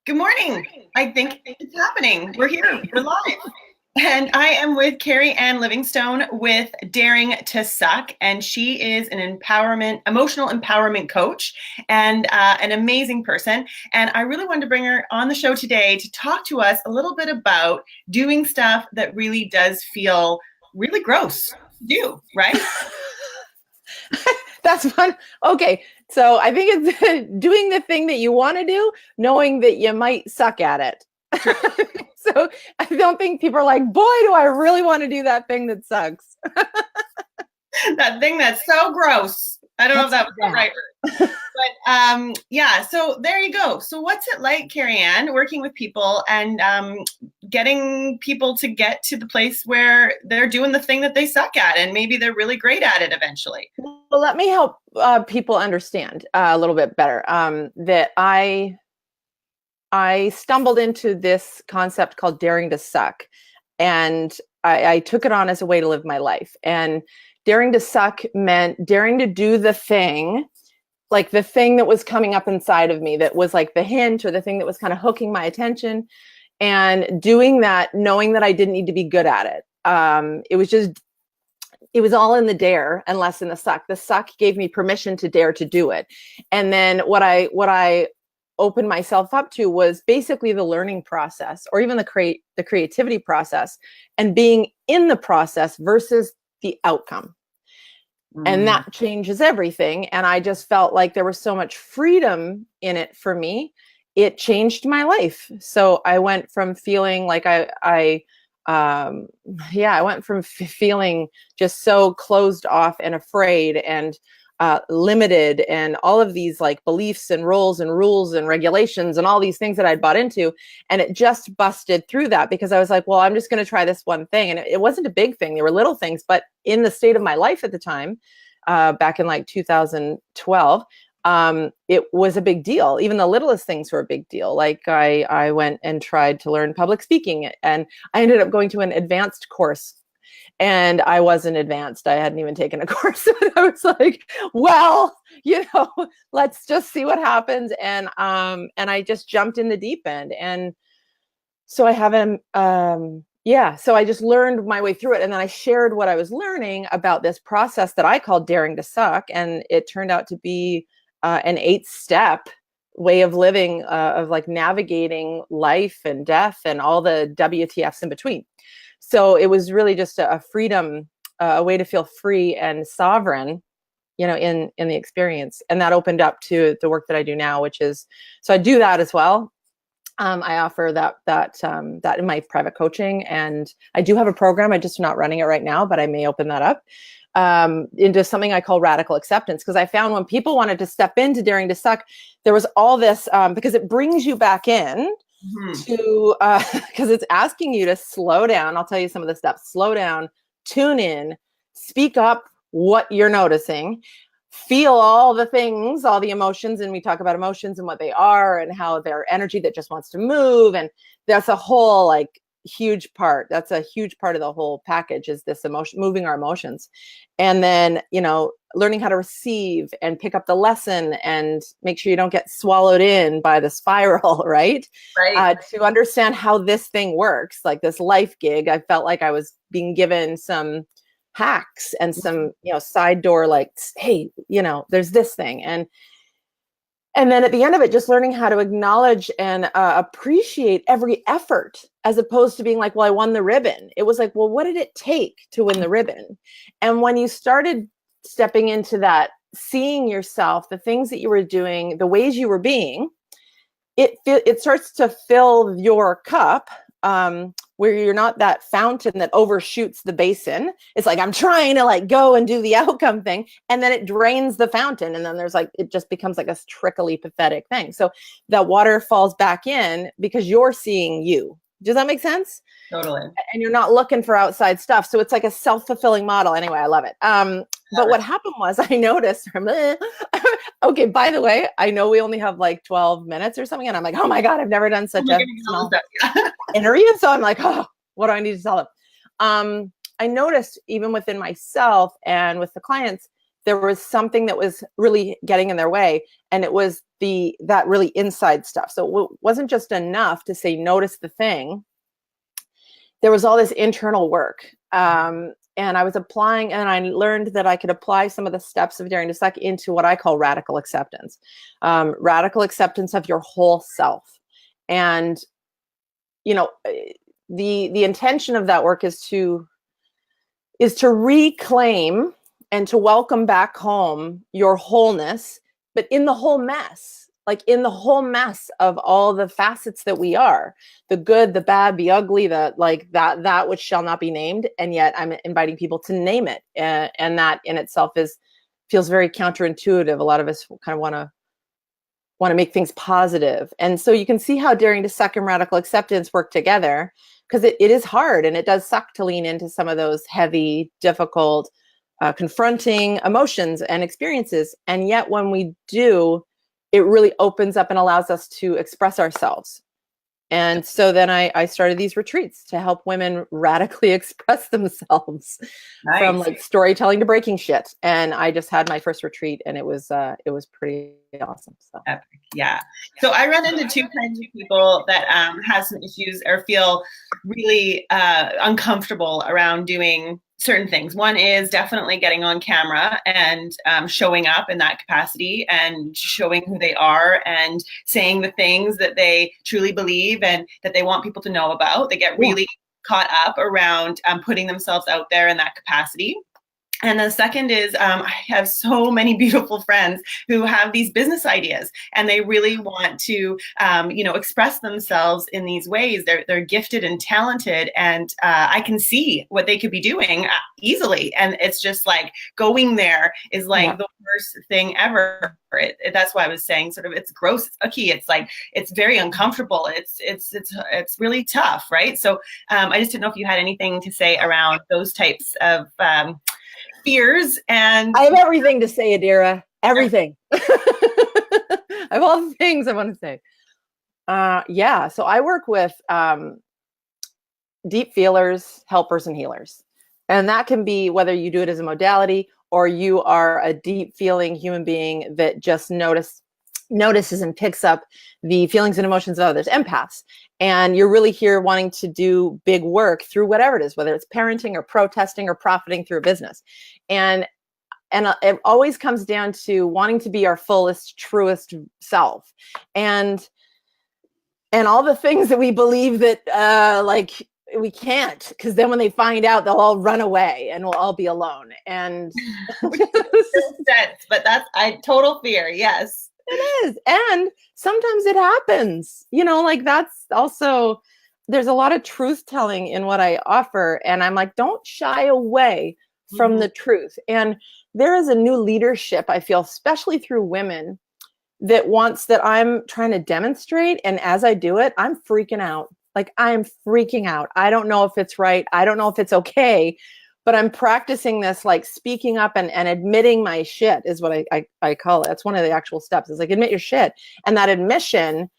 Good morning. I think it's happening. We're here. We're live. And I am with Keri Anne Livingstone with Daring to Suck. And she is an emotional empowerment coach and an amazing person. And I really wanted to bring her on the show today to talk to us a little bit about doing stuff that really does feel really gross to do, right? That's fun. Okay. So I think it's doing the thing that you want to do, knowing that you might suck at it. So I don't think people are like, boy, do I really want to do that thing that sucks. That thing that's so gross. I don't know if that was the right word. But yeah, so there you go. So what's it like, Keri Anne, working with people and getting people to get to the place where they're doing the thing that they suck at and maybe they're really great at it eventually? Well, let me help people understand a little bit better that I stumbled into this concept called daring to suck. And I took it on as a way to live my life. And daring to suck meant daring to do the thing, like the thing that was coming up inside of me, that was like the hint or the thing that was kind of hooking my attention, and doing that, knowing that I didn't need to be good at it. It was all in the dare and less in the suck. The suck gave me permission to dare to do it. And then what I opened myself up to was basically the learning process, or even the creativity process, and being in the process versus the outcome. And that changes everything. And I just felt like there was so much freedom in it for me. It changed my life. So I went from feeling like I went from feeling just so closed off and afraid and limited, and all of these like beliefs and roles and rules and regulations and all these things that I'd bought into. And it just busted through that, because I was like, well, I'm just going to try this one thing. And it wasn't a big thing. There were little things, but in the state of my life at the time, back in like 2012, it was a big deal. Even the littlest things were a big deal. Like I went and tried to learn public speaking, and I ended up going to an advanced course. And I wasn't advanced. I hadn't even taken a course. I was like, well, let's just see what happens. And I just jumped in the deep end. And so I haven't, so I just learned my way through it. And then I shared what I was learning about this process that I called daring to suck. And it turned out to be an 8-step way of living, of like navigating life and death and all the WTFs in between. So it was really just a freedom, a way to feel free and sovereign, in the experience. And that opened up to the work that I do now, which is, so I do that as well. I offer that in my private coaching, and I do have a program. I'm just not running it right now, but I may open that up into something I call radical acceptance. Because I found when people wanted to step into daring to suck, there was all this, because it brings you back in. To because it's asking you to slow down. I'll tell you some of the steps. Slow down, tune in, speak up what you're noticing, feel all the things, all the emotions. And we talk about emotions and what they are and how they're energy that just wants to move. And that's a whole huge part. That's a huge part of the whole package, is this emotion, moving our emotions. And then, learning how to receive and pick up the lesson and make sure you don't get swallowed in by the spiral, right? To understand how this thing works, like this life gig. I felt like I was being given some hacks and some, side door, like, hey, there's this thing. And then at the end of it, just learning how to acknowledge and appreciate every effort, as opposed to being like, well, I won the ribbon. It was like, well, what did it take to win the ribbon? And when you started stepping into that, seeing yourself, the things that you were doing, the ways you were being, it starts to fill your cup, where you're not that fountain that overshoots the basin. It's like, I'm trying to go and do the outcome thing. And then it drains the fountain. And then there's it just becomes like a trickly, pathetic thing. So that water falls back in because you're seeing you. Does that make sense? Totally. And you're not looking for outside stuff. So it's like a self-fulfilling model. Anyway, I love it. But what happened was I noticed, okay, by the way, I know we only have 12 minutes or something. And I'm like, oh my God, I've never done such a small interview. So I'm like, oh, what do I need to tell them? I noticed even within myself and with the clients there was something that was really getting in their way, and it was that really inside stuff. So it wasn't just enough to say, notice the thing. There was all this internal work. And I was applying, and I learned that I could apply some of the steps of Daring to Suck into what I call radical acceptance. Radical acceptance of your whole self. And, you know, the intention of that work is to reclaim and to welcome back home your wholeness, but in the whole mess. Like in the whole mess of all the facets that we are, the good, the bad, the ugly, that which shall not be named. And yet I'm inviting people to name it. And that in itself feels very counterintuitive. A lot of us kind of want to make things positive. And so you can see how Daring to Suck and radical acceptance work together, because it is hard, and it does suck to lean into some of those heavy, difficult, confronting emotions and experiences. And yet when we do, it really opens up and allows us to express ourselves. And so then I started these retreats to help women radically express themselves. Nice. From like storytelling to breaking shit. And I just had my first retreat, and it was pretty awesome. So. Epic. Yeah. So I run into two kinds of people that have some issues or feel really uncomfortable around doing certain things. One is definitely getting on camera and showing up in that capacity and showing who they are and saying the things that they truly believe and that they want people to know about. They get really caught up around putting themselves out there in that capacity. And the second is I have so many beautiful friends who have these business ideas, and they really want to, express themselves in these ways. They're gifted and talented, and I can see what they could be doing easily. And it's just like going there is like the worst thing ever. That's why I was saying sort of it's gross, it's icky, it's like it's very uncomfortable. It's really tough, right? So I just didn't know if you had anything to say around those types of fears. And I have everything to say, Adera. Everything. I have all the things I want to say. So I work with deep feelers, helpers, and healers. And that can be whether you do it as a modality or you are a deep feeling human being that just notices and picks up the feelings and emotions of others, empaths. And you're really here wanting to do big work through whatever it is, whether it's parenting or protesting or profiting through a business. And it always comes down to wanting to be our fullest, truest self. And all the things that we believe that we can't, because then when they find out, they'll all run away and we'll all be alone. And but that's total fear. Yes. It is. And sometimes it happens, that's also, there's a lot of truth telling in what I offer. And I'm like, don't shy away from the truth. And there is a new leadership, I feel, especially through women, that wants that I'm trying to demonstrate. And as I do it, I'm freaking out. Like I'm freaking out. I don't know if it's right. I don't know if it's okay. But I'm practicing this, like speaking up and admitting my shit is what I call it. That's one of the actual steps. It's like admit your shit. And that admission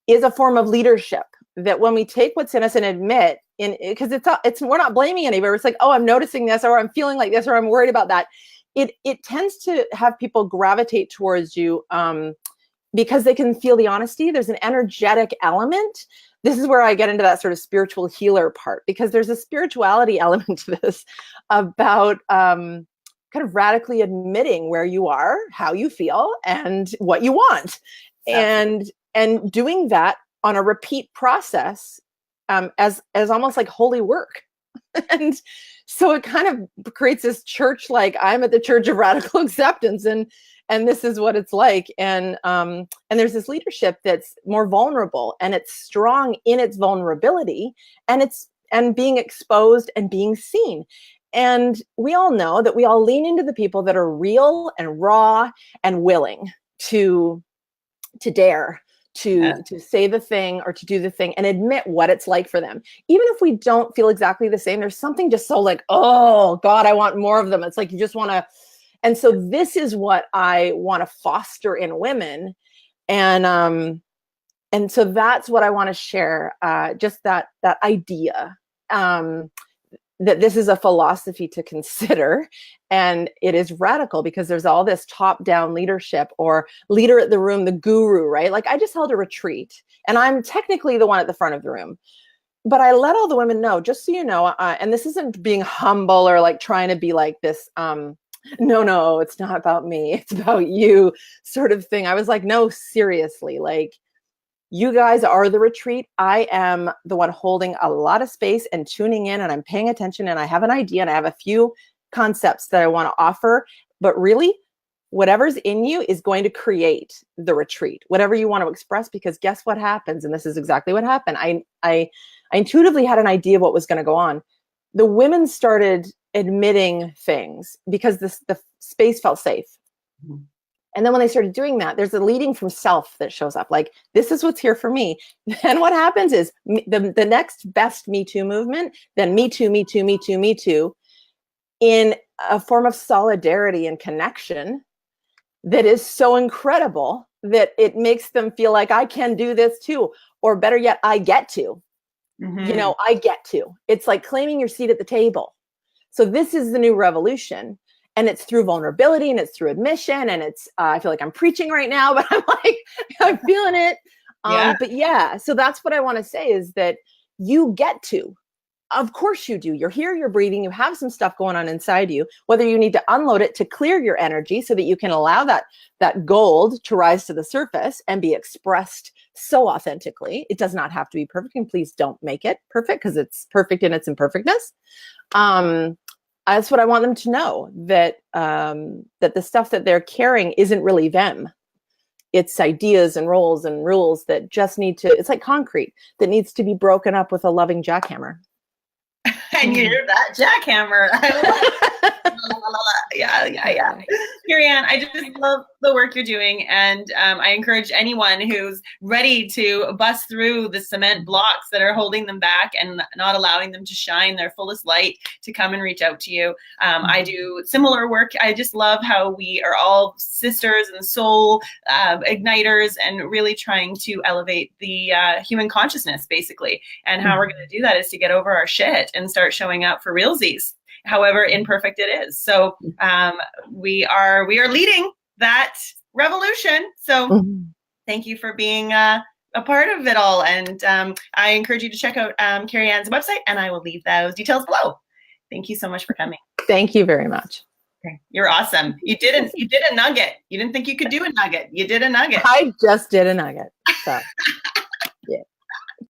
is a form of leadership, that when we take what's in us and admit, because it's we're not blaming anybody. It's like, oh, I'm noticing this, or I'm feeling like this, or I'm worried about that. It tends to have people gravitate towards you because they can feel the honesty. There's an energetic element. This is where I get into that sort of spiritual healer part, because there's a spirituality element to this about kind of radically admitting where you are, how you feel, and what you want. And doing that on a repeat process as almost like holy work. And so it kind of creates this church, like I'm at the Church of Radical Acceptance, and this is what it's like. And there's this leadership that's more vulnerable, and it's strong in its vulnerability, and being exposed and being seen. And we all know that we all lean into the people that are real and raw and willing to dare to say the thing or to do the thing and admit what it's like for them. Even if we don't feel exactly the same, there's something just so like, oh God, I want more of them. It's like you just want to. And so this is what I want to foster in women. And so that's what I want to share, just that idea. that this is a philosophy to consider, and it is radical because there's all this top-down leadership or leader at the room, the guru, right? Like I just held a retreat and I'm technically the one at the front of the room, but I let all the women know, just so you know, and this isn't being humble or like trying to be like this, no, it's not about me, it's about you sort of thing. I was like, no, seriously, like, you guys are the retreat. I am the one holding a lot of space and tuning in, and I'm paying attention, and I have an idea and I have a few concepts that I want to offer. But really, whatever's in you is going to create the retreat, whatever you want to express, because guess what happens? And this is exactly what happened. I intuitively had an idea of what was going to go on. The women started admitting things because the space felt safe. Mm-hmm. And then when they started doing that, there's a leading from self that shows up. Like, this is what's here for me. Then what happens is the next best Me Too movement, then Me Too, Me Too, Me Too, Me Too, in a form of solidarity and connection that is so incredible that it makes them feel like I can do this too. Or better yet, I get to. Mm-hmm. You know, I get to. It's like claiming your seat at the table. So this is the new revolution. And it's through vulnerability and it's through admission. And it's, I feel like I'm preaching right now, but I'm like, I'm feeling it. Yeah. But yeah, so that's what I want to say is that you get to. Of course you do. You're here, you're breathing, you have some stuff going on inside you, whether you need to unload it to clear your energy so that you can allow that gold to rise to the surface and be expressed so authentically. It does not have to be perfect, and please don't make it perfect because it's perfect in its imperfectness. That's what I want them to know, that that the stuff that they're carrying isn't really them. It's ideas and roles and rules that just need to, it's like concrete that needs to be broken up with a loving jackhammer. And you hear that jackhammer. Yeah. Keri Anne, I just love the work you're doing. And I encourage anyone who's ready to bust through the cement blocks that are holding them back and not allowing them to shine their fullest light to come and reach out to you. I do similar work. I just love how we are all sisters and soul igniters and really trying to elevate the human consciousness, basically. And how we're going to do that is to get over our shit and start showing up for realsies, however imperfect it is. So we are leading that revolution. So thank you for being a part of it all. And I encourage you to check out Keri Anne's website, and I will leave those details below. Thank you so much for coming. Thank you very much. Okay. You're awesome. You did a nugget. You didn't think you could do a nugget. You did a nugget. I just did a nugget. So.